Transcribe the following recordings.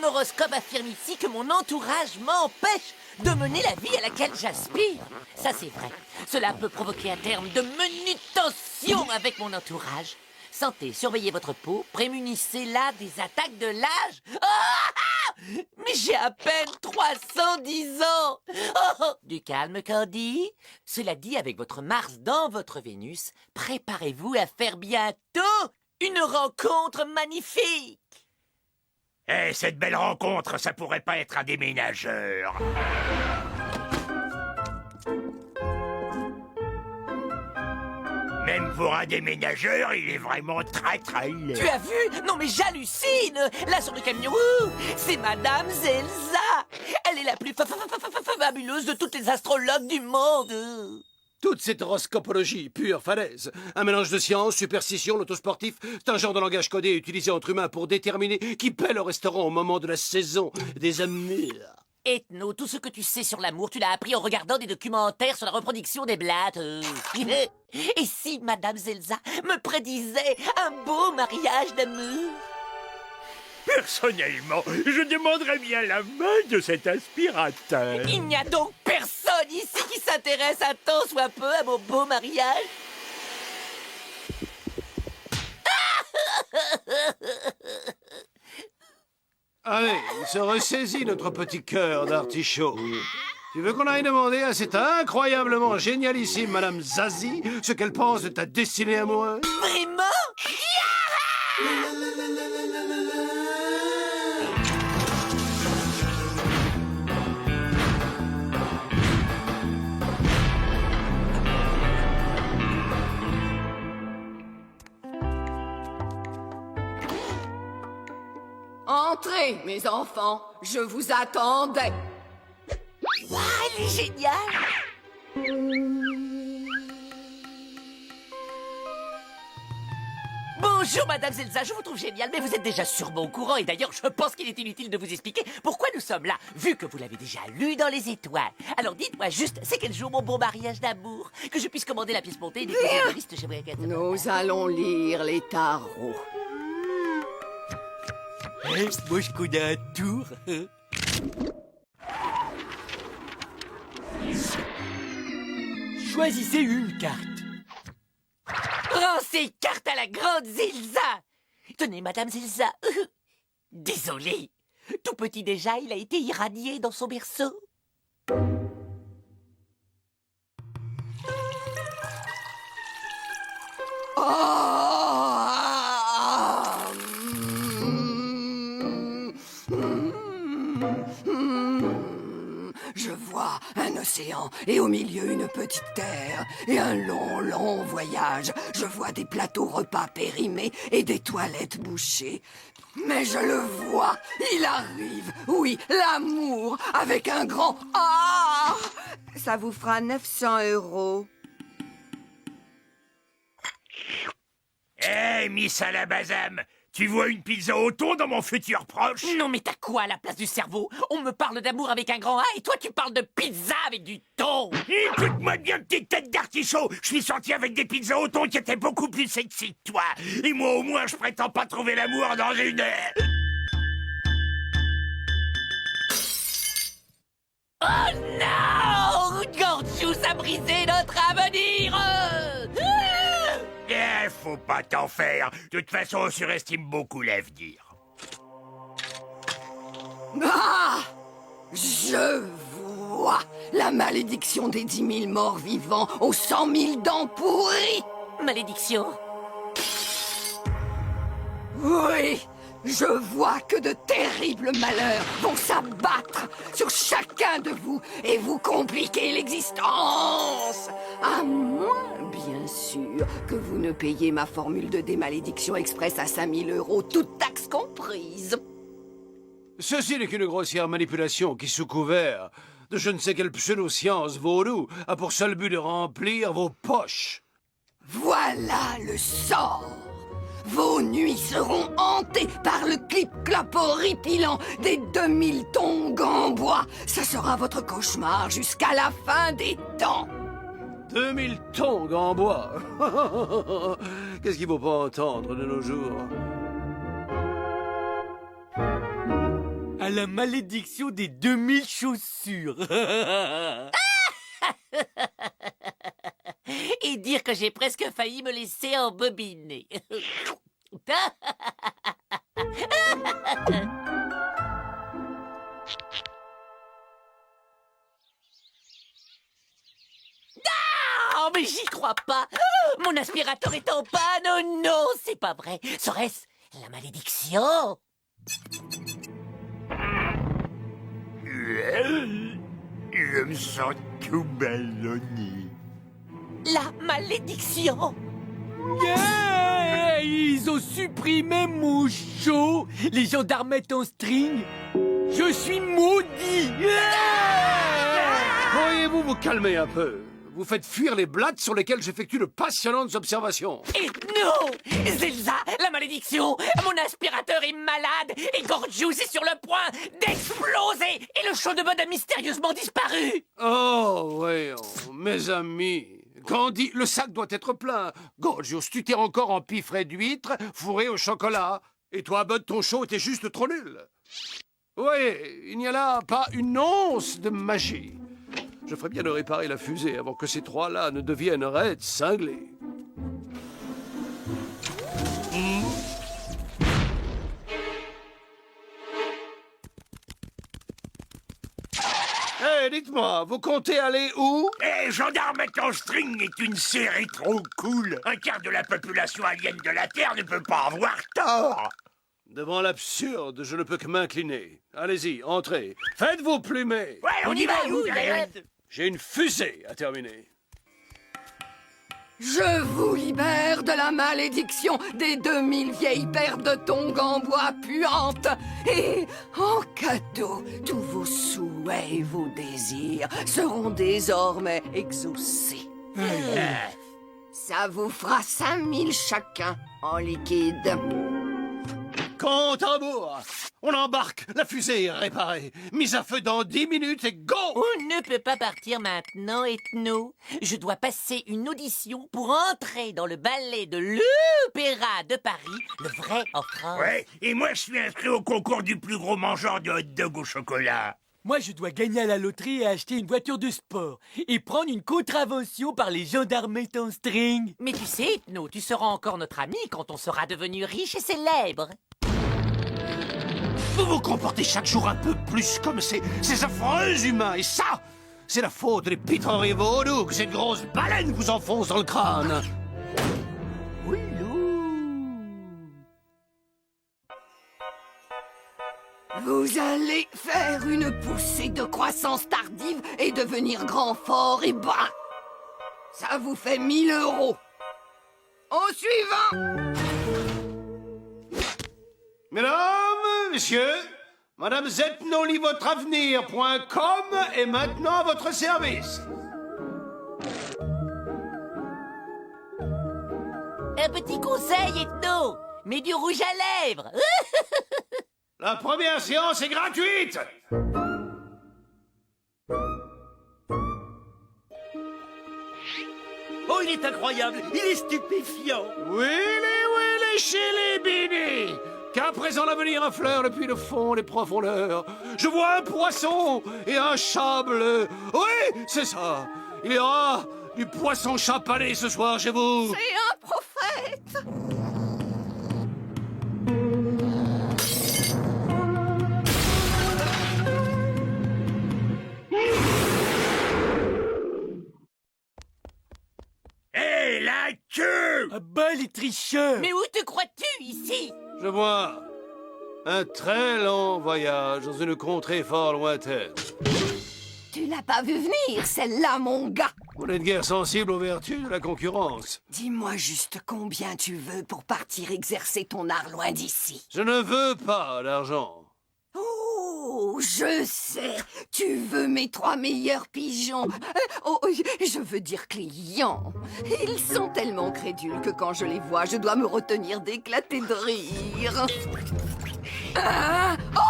Mon horoscope affirme ici que mon entourage m'empêche de mener la vie à laquelle j'aspire. Ça, c'est vrai. Cela peut provoquer à terme de menues tensions avec mon entourage. Santé, surveillez votre peau, prémunissez-la des attaques de l'âge. Ah! Mais j'ai à peine 310 ans. Oh, du calme, Candy. Cela dit, avec votre Mars dans votre Vénus, préparez-vous à faire bientôt une rencontre magnifique. Eh, cette belle rencontre, ça pourrait pas être un déménageur. Même pour un déménageur, il est vraiment très laid. Tu as vu? Non mais j'hallucine. Là sur le camion, c'est Madame Zelza. Elle est la plus fabuleuse de toutes les astrologues du monde. Toute cette horoscopologie, pure falaise. Un mélange de science, superstition, l'autosportif, c'est un genre de langage codé utilisé entre humains pour déterminer qui paie le restaurant au moment de la saison des amours. Ethno, tout ce que tu sais sur l'amour, tu l'as appris en regardant des documentaires sur la reproduction des blattes. Et si Madame Zelza me prédisait un beau mariage d'amour? Personnellement, je demanderais bien la main de cet aspirateur. Il n'y a donc personne ici qui s'intéresse un tant soit peu à mon beau mariage? Allez, il se ressaisit notre petit cœur d'artichaut. Tu veux qu'on aille demander à cette incroyablement génialissime Madame Zazie ce qu'elle pense de ta destinée amoureuse? Vraiment? Entrez, mes enfants, je vous attendais. Waouh, elle est géniale! Bonjour, Madame Zelza, je vous trouve géniale, mais vous êtes déjà sûrement au courant, et d'ailleurs, je pense qu'il est inutile de vous expliquer pourquoi nous sommes là, vu que vous l'avez déjà lu dans les étoiles. Alors dites-moi juste, c'est quel jour mon beau mariage d'amour? Que je puisse commander la pièce montée et déposer la liste chez moi. Nous allons lire les tarots. Moi, je connais un tour. Choisissez une carte. Rends ces cartes à la grande Zelza. Tenez, Madame Zelza. Désolé. Tout petit déjà, il a été irradié dans son berceau. Je vois un océan et au milieu une petite terre et un long, long voyage. Je vois des plateaux repas périmés et des toilettes bouchées. Mais je le vois, il arrive. Oui, l'amour avec un grand A. Ça vous fera 900 €. Eh, Miss Alabazam, tu vois une pizza au thon dans mon futur proche? Non, mais t'as quoi à la place du cerveau? On me parle d'amour avec un grand A et toi tu parles de pizza avec du thon. Écoute-moi bien, petite tête d'artichaut. Je suis sorti avec des pizzas au thon qui étaient beaucoup plus sexy que toi. Et moi, au moins, je prétends pas trouver l'amour dans une... Oh non! Gorgeous a brisé notre avenir! Eh, faut pas t'en faire. De toute façon, on surestime beaucoup l'avenir. Ah! Je vois la malédiction des 10 000 morts vivants aux 100 000 dents pourries. Malédiction. Oui, je vois que de terribles malheurs vont s'abattre sur chacun de vous et vous compliquer l'existence. À moins, bien sûr, que vous ne payiez ma formule de démalédiction express à 5 000 €, toutes taxes comprises. Ceci n'est qu'une grossière manipulation qui, sous couvert de je ne sais quelle pseudo-science vaudou, a pour seul but de remplir vos poches. Voilà le sort. Vos nuits seront hantées par le clip-clap horripilant des 2000 tongs en bois. Ça sera votre cauchemar jusqu'à la fin des temps. 2000 tongs en bois. Qu'est-ce qu'il ne faut pas entendre de nos jours? À la malédiction des 2000 chaussures. Et dire que j'ai presque failli me laisser embobiner. Oh, mais j'y crois pas. Oh, mon aspirateur est en panne. Oh non, c'est pas vrai. Serait-ce la malédiction? Je me sens tout ballonné. La malédiction? Yeah, ils ont supprimé mon show. Les gendarmettes en string. Je suis maudit. Pourriez-vous vous calmer un peu? Vous faites fuir les blattes sur lesquelles j'effectue de passionnantes observations. Et non! Zelza, la malédiction! Mon aspirateur est malade et Gorgious est sur le point d'exploser! Et le show de mode a mystérieusement disparu! Oh, voyons, mes amis. Candy, le sac doit être plein. Gorgios, tu t'es encore en piffret d'huître, fourré au chocolat. Et toi, Bud, ton show était juste trop nul. Oui, il n'y a là pas une once de magie. Je ferais bien de réparer la fusée avant que ces trois-là ne deviennent raides cinglés. Hé, dites-moi, vous comptez aller où? Eh, Gendarmettes en string est une série trop cool. Un quart de la population alien de la Terre ne peut pas avoir tort. Devant l'absurde, je ne peux que m'incliner. Allez-y, entrez. Faites-vous plumer. Ouais, on y va, vous, J'ai une fusée à terminer. Je vous libère de la malédiction des 2000 vieilles paires de tongs en bois puantes. Et en cadeau, tous vos souhaits et vos désirs seront désormais exaucés. Ça vous fera 5000 chacun en liquide. Compte à rebours. On embarque, la fusée est réparée. Mise à feu dans 10 minutes et go! On ne peut pas partir maintenant, Ethno. Je dois passer une audition pour entrer dans le ballet de l'Opéra de Paris, le vrai en France. Ouais, et moi je suis inscrit au concours du plus gros mangeur de hot dog au chocolat. Moi, je dois gagner à la loterie et acheter une voiture de sport. Et prendre une contravention par les gendarmettes en string. Mais tu sais, Ethno, tu seras encore notre ami quand on sera devenu riche et célèbre. Vous vous comportez chaque jour un peu plus comme ces affreux humains. Et ça, c'est la faute des pitreries vaudou que cette grosse baleine vous enfonce dans le crâne. Vous allez faire une poussée de croissance tardive et devenir grand, fort et bas. Ça vous fait 1000 €. Au suivant! Mesdames, messieurs, Madame Zetnolivotreavenir.com est maintenant à votre service. Un petit conseil, Ethno. Mets du rouge à lèvres. La première séance est gratuite. Oh, il est incroyable. Il est stupéfiant. Willy, chez les Bini. Qu'à présent l'avenir affleure depuis le fond des profondeurs. Je vois un poisson et un chat bleu. Oui, c'est ça. Il y aura du poisson chapané ce soir chez vous. C'est un prophète! Hé, la queue! Ah bah, les tricheurs. Mais où te crois-tu ici? Je vois un très long voyage dans une contrée fort lointaine. Tu l'as pas vu venir, celle-là, mon gars! Vous n'êtes guère sensible aux vertus de la concurrence. Dis-moi juste combien tu veux pour partir exercer ton art loin d'ici. Je ne veux pas d'argent. Oh, je sais. Tu veux mes 3 meilleurs pigeons. Je veux dire clients. Ils sont tellement crédules que quand je les vois, je dois me retenir d'éclater de rire. Ah, oh.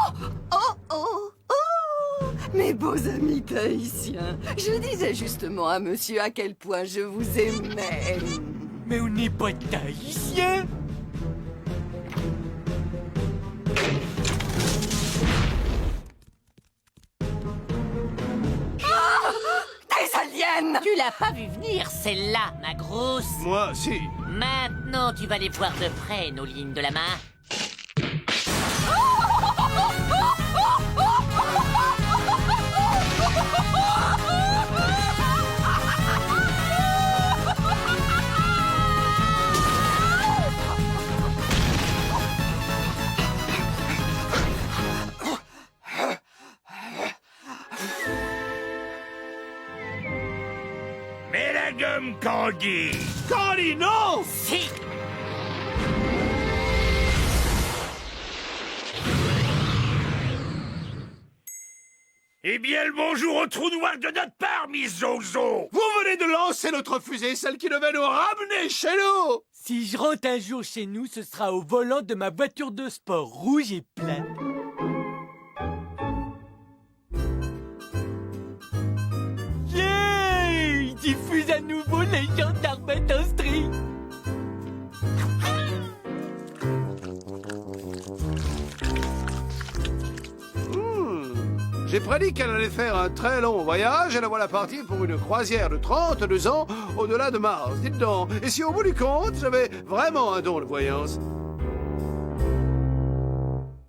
Mes beaux amis tahitiens, je disais justement à monsieur à quel point je vous aimais. Mais on n'est pas tahitien. viennent. Tu l'as pas vu venir, celle-là, ma grosse. Moi, si. Maintenant, tu vas les voir de près, nos lignes de la main. Mais la gomme, Candy! Candy, non! Si! Eh bien, le bonjour au trou noir de notre part, Miss Zozo! Vous venez de lancer notre fusée, celle qui devait nous ramener chez nous! Si je rentre un jour chez nous, ce sera au volant de ma voiture de sport rouge et plate. Yeah! Il diffuse à nouveau les gendarmes en string. J'ai prédit qu'elle allait faire un très long voyage et la voilà partie pour une croisière de 32 ans au-delà de Mars. Dites donc, et si au bout du compte, j'avais vraiment un don de voyance?